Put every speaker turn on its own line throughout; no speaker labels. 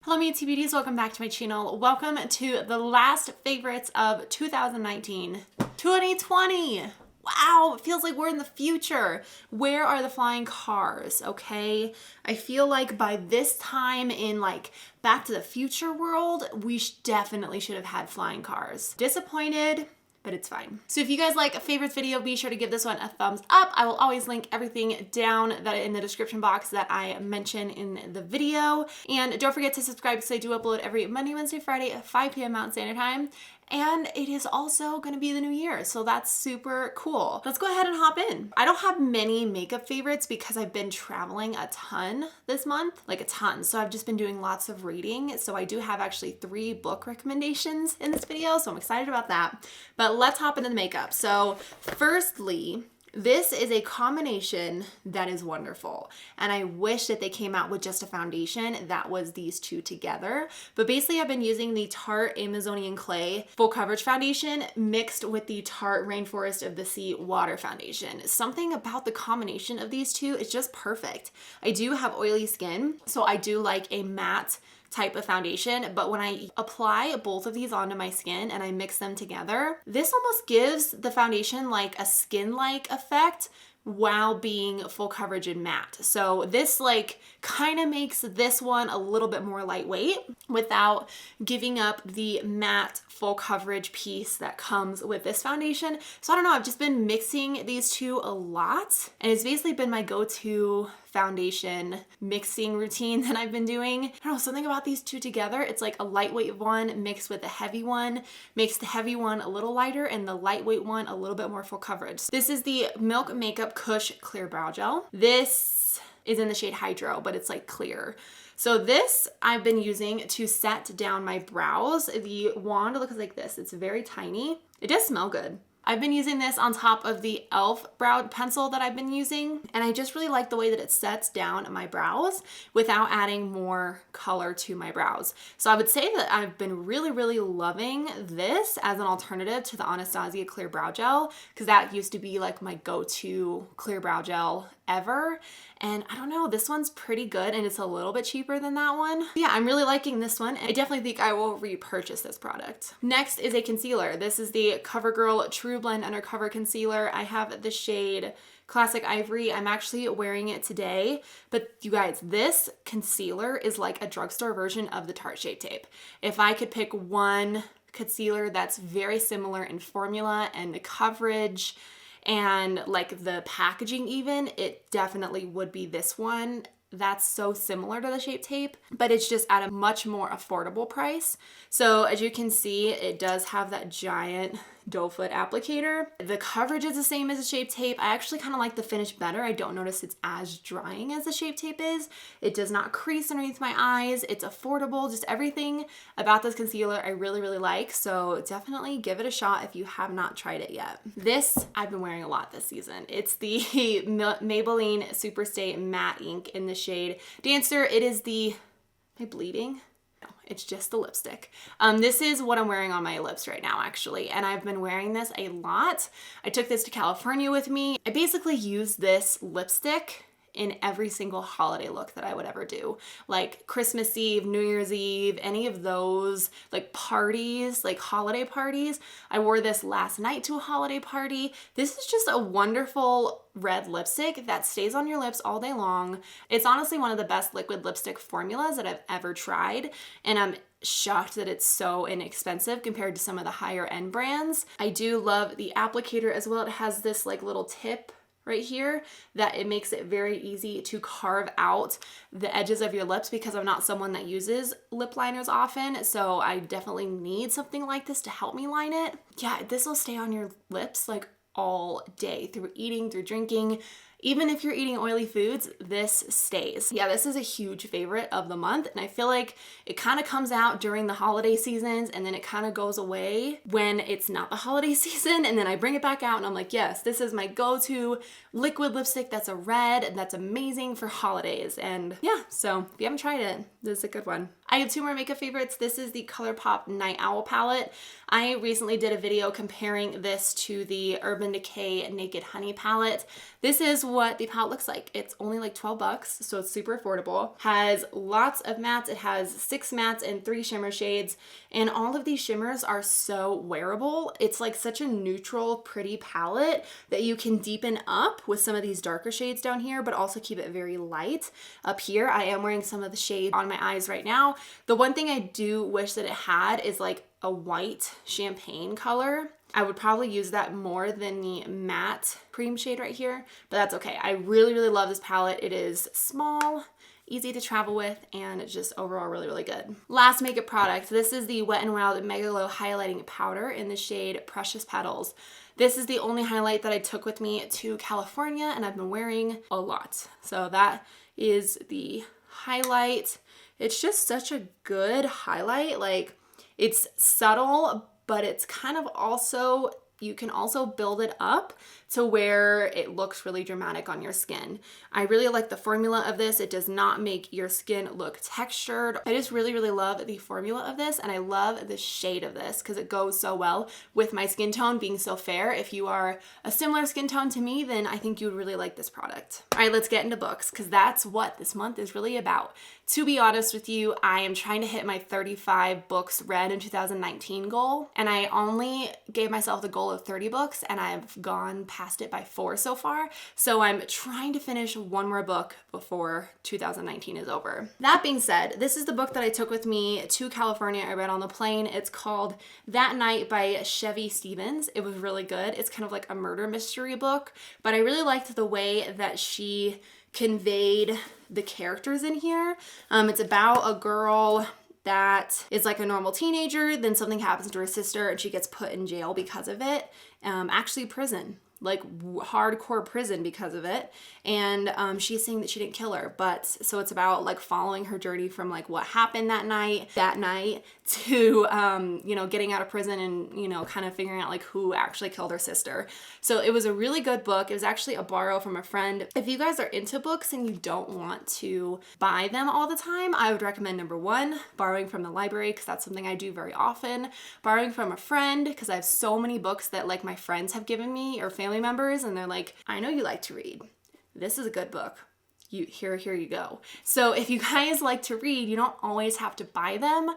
Hello me TBDs, welcome back to my channel. Welcome to the last favorites of 2019. 2020! Wow, it feels like we're in the future. Where are the flying cars, okay? I feel like by this time in like Back to the Future world, we definitely should have had flying cars. Disappointed, but it's fine. So if you guys like a favorites video, be sure to give this one a thumbs up. I will always link everything down in the description box that I mention in the video. And don't forget to subscribe because I do upload every Monday, Wednesday, Friday at 5 p.m. Mountain Standard Time. And it is also gonna be the new year, so that's super cool. Let's go ahead and hop in. I don't have many makeup favorites because I've been traveling a ton this month, like a ton. So I've just been doing lots of reading. So I do have actually 3 book recommendations in this video, so I'm excited about that. But let's hop into the makeup. So firstly, this is a combination that is wonderful. And I wish that they came out with just a foundation that was these two together. But basically I've been using the Tarte Amazonian Clay Full Coverage Foundation mixed with the Tarte Rainforest of the Sea Water Foundation. Something about the combination of these two is just perfect. I do have oily skin, so I do like a matte type of foundation, but when I apply both of these onto my skin and I mix them together, this almost gives the foundation like a skin-like effect while being full coverage and matte. So this like kind of makes this one a little bit more lightweight without giving up the matte full coverage piece that comes with this foundation. So I don't know, I've just been mixing these two a lot and it's basically been my go-to foundation mixing routine that I've been doing. I don't know, something about these two together, it's like a lightweight one mixed with a heavy one, makes the heavy one a little lighter and the lightweight one a little bit more full coverage. This is the Milk Makeup Kush Clear Brow Gel. This is in the shade Hydro, but it's like clear. So this I've been using to set down my brows. The wand looks like this. It's very tiny. It does smell good. I've been using this on top of the e.l.f. brow pencil that I've been using, and I just really like the way that it sets down my brows without adding more color to my brows. So I would say that I've been really loving this as an alternative to the Anastasia Clear Brow Gel, because that used to be like my go-to clear brow gel ever. And I don't know, this one's pretty good and it's a little bit cheaper than that one. Yeah, I'm really liking this one. I definitely think I will repurchase this product. Next is a concealer. This is the CoverGirl TruBlend Undercover Concealer. I have the shade Classic Ivory. I'm actually wearing it today, but you guys, this concealer is like a drugstore version of the Tarte Shape Tape. If I could pick one concealer that's very similar in formula and the coverage and like the packaging even, it definitely would be this one. That's so similar to the Shape Tape, but it's just at a much more affordable price. So as you can see, it does have that giant doe foot applicator. The coverage is the same as the Shape Tape. I actually kind of like the finish better. I don't notice it's as drying as the Shape Tape is. It does not crease underneath my eyes. It's affordable. Just everything about this concealer I really like. So definitely give it a shot if you have not tried it yet. This I've been wearing a lot this season. It's the Maybelline Superstay Matte Ink in the shade Dancer. It is the, am I bleeding? No, it's just the lipstick. This is what I'm wearing on my lips right now, actually, and I've been wearing this a lot. I took this to California with me. I basically use this lipstick in every single holiday look that I would ever do. Like Christmas Eve, New Year's Eve, any of those like parties, like holiday parties. I wore this last night to a holiday party. This is just a wonderful red lipstick that stays on your lips all day long. It's honestly one of the best liquid lipstick formulas that I've ever tried, and I'm shocked that it's so inexpensive compared to some of the higher end brands. I do love the applicator as well. It has this like little tip right here that it makes it very easy to carve out the edges of your lips, because I'm not someone that uses lip liners often, so I definitely need something like this to help me line it. Yeah, this will stay on your lips like all day, through eating, through drinking. Even if you're eating oily foods, this stays. Yeah, this is a huge favorite of the month, and I feel like it kind of comes out during the holiday seasons and then it kind of goes away when it's not the holiday season, and then I bring it back out and I'm like, yes, this is my go-to liquid lipstick that's a red and that's amazing for holidays. And yeah, so if you haven't tried it, this is a good one. I have two more makeup favorites. This is the ColourPop Night Owl palette. I recently did a video comparing this to the Urban Decay Naked Honey palette. This is what the palette looks like. It's only like 12 bucks, so it's super affordable. Has lots of mattes. It has 6 mattes and 3 shimmer shades, and all of these shimmers are so wearable. It's like such a neutral, pretty palette that you can deepen up with some of these darker shades down here, but also keep it very light up here. I am wearing some of the shade on my eyes right now. The one thing I do wish that it had is like a white champagne color. I would probably use that more than the matte cream shade right here, but that's okay. I really, really love this palette. It is small, easy to travel with, and it's just overall really, really good. Last makeup product. This is the Wet n Wild MegaGlo Highlighting Powder in the shade Precious Petals. This is the only highlight that I took with me to California, and I've been wearing a lot. So that is the highlight. It's just such a good highlight. Like, it's subtle, but it's kind of also, you can also build it up to where it looks really dramatic on your skin. I really like the formula of this. It does not make your skin look textured. I just really, really love the formula of this, and I love the shade of this because it goes so well with my skin tone being so fair. If you are a similar skin tone to me, then I think you would really like this product. All right, let's get into books because that's what this month is really about. To be honest with you, I am trying to hit my 35 books read in 2019 goal, and I only gave myself the goal of 30 books, and I've gone past it by 4 so far. So I'm trying to finish one more book before 2019 is over. That being said, this is the book that I took with me to California. I read on the plane. It's called That Night by Chevy Stevens. It was really good. It's kind of like a murder mystery book, but I really liked the way that she conveyed the characters in here. It's about a girl that is like a normal teenager, then something happens to her sister and she gets put in jail because of it. Actually prison, like hardcore prison because of it. And she's saying that she didn't kill her, but so it's about like following her journey from like what happened that night to, you know, getting out of prison and, you know, kind of figuring out like who actually killed her sister. So it was a really good book. It was actually a borrow from a friend. If you guys are into books and you don't want to buy them all the time, I would recommend number 1, borrowing from the library, because that's something I do very often. Borrowing from a friend, because I have so many books that like my friends have given me or family members, and they're like, I know you like to read. This is a good book. Here you go. So if you guys like to read, you don't always have to buy them.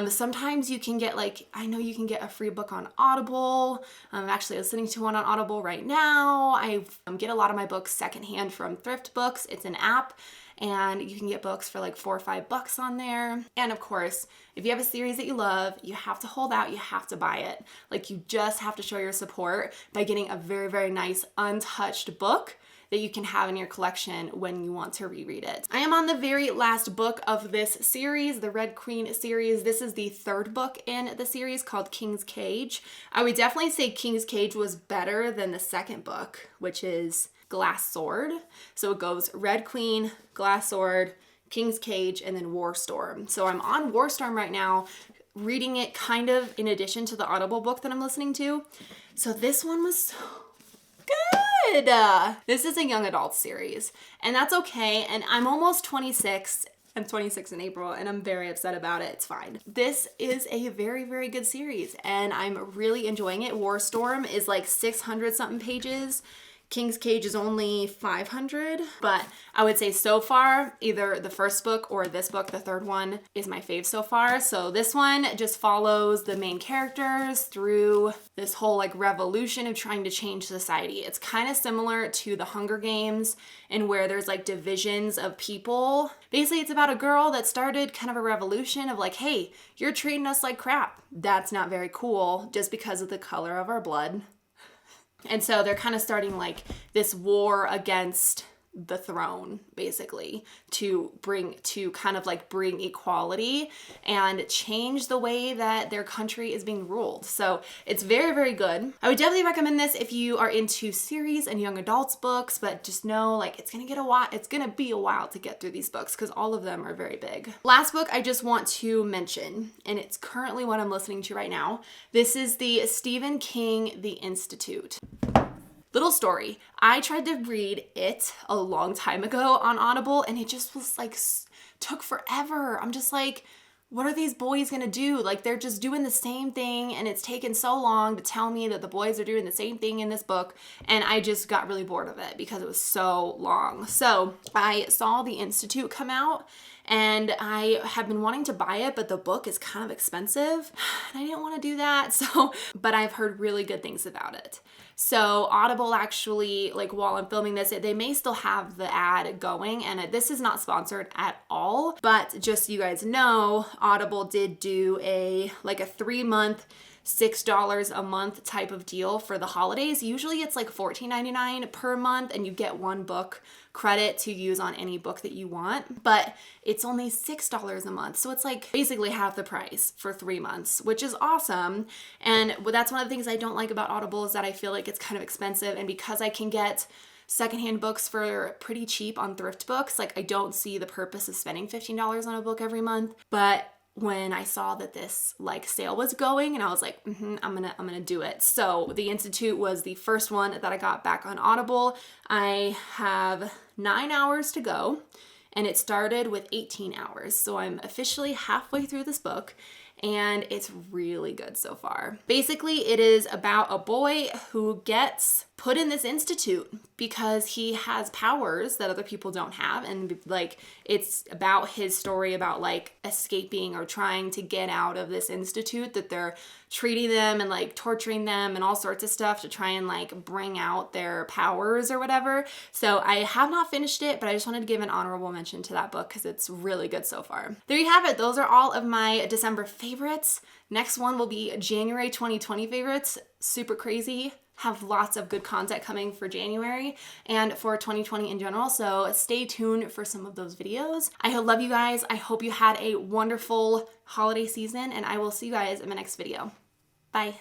Sometimes you can get like, I know you can get a free book on Audible. I'm actually listening to one on Audible right now. I get a lot of my books secondhand from Thrift Books. It's an app, and you can get books for like $4 or $5 on there. And of course, if you have a series that you love, you have to hold out, you have to buy it. Like, you just have to show your support by getting a very, very nice untouched book that you can have in your collection when you want to reread it. I am on the very last book of this series, the Red Queen series. This is the 3rd book in the series, called King's Cage. I would definitely say King's Cage was better than the 2nd book, which is Glass Sword. So it goes Red Queen, Glass Sword, King's Cage, and then War Storm. So I'm on War Storm right now, reading it kind of in addition to the Audible book that I'm listening to. So this one was so good. This is a young adult series, and that's okay. And I'm almost 26. I'm 26 in April, and I'm very upset about it. It's fine. This is a very, very good series, and I'm really enjoying it. War Storm is like 600 something pages. King's Cage is only 500, but I would say so far, either the 1st book or this book, the 3rd one, is my fave so far. So this one just follows the main characters through this whole like revolution of trying to change society. It's kind of similar to the Hunger Games, and where there's like divisions of people. Basically, it's about a girl that started kind of a revolution of like, hey, you're treating us like crap. That's not very cool just because of the color of our blood. And so they're kind of starting like this war against the throne, basically, to kind of like bring equality and change the way that their country is being ruled. So it's very, very good. I would definitely recommend this if you are into series and young adults books, but just know like it's gonna be a while to get through these books because all of them are very big. Last book I just want to mention, and it's currently what I'm listening to right now. This is the Stephen King The Institute. Little story, I tried to read it a long time ago on Audible, and it just was like, took forever. I'm just like, what are these boys gonna do? Like, they're just doing the same thing, and it's taken so long to tell me that the boys are doing the same thing in this book, and I just got really bored of it because it was so long. So I saw The Institute come out, and I have been wanting to buy it, but the book is kind of expensive, and I didn't want to do that. So, but I've heard really good things about it. So Audible actually, like while I'm filming this, they may still have the ad going, and this is not sponsored at all, but just so you guys know, Audible did do a 3-month, $6 a month type of deal for the holidays. Usually it's like $14.99 per month, and you get 1 book credit to use on any book that you want, but it's only $6 a month. So it's like basically half the price for 3 months, which is awesome. And that's one of the things I don't like about Audible, is that I feel like it's kind of expensive, and because I can get secondhand books for pretty cheap on thrift books, like I don't see the purpose of spending $15 on a book every month. But when I saw that this like sale was going, and I was like, I'm gonna do it. So The Institute was the first one that I got back on Audible. I have 9 hours to go, and it started with 18 hours. So I'm officially halfway through this book, and it's really good so far. Basically, it is about a boy who gets put in this institute because he has powers that other people don't have, and like it's about his story about like escaping or trying to get out of this institute that they're treating them and like torturing them and all sorts of stuff to try and like bring out their powers or whatever. So I have not finished it, but I just wanted to give an honorable mention to that book because it's really good so far. There you have it. Those are all of my December favorites. Next one will be January 2020 favorites. Super crazy. Have lots of good content coming for January and for 2020 in general, so stay tuned for some of those videos. I love you guys. I hope you had a wonderful holiday season, and I will see you guys in my next video. Bye.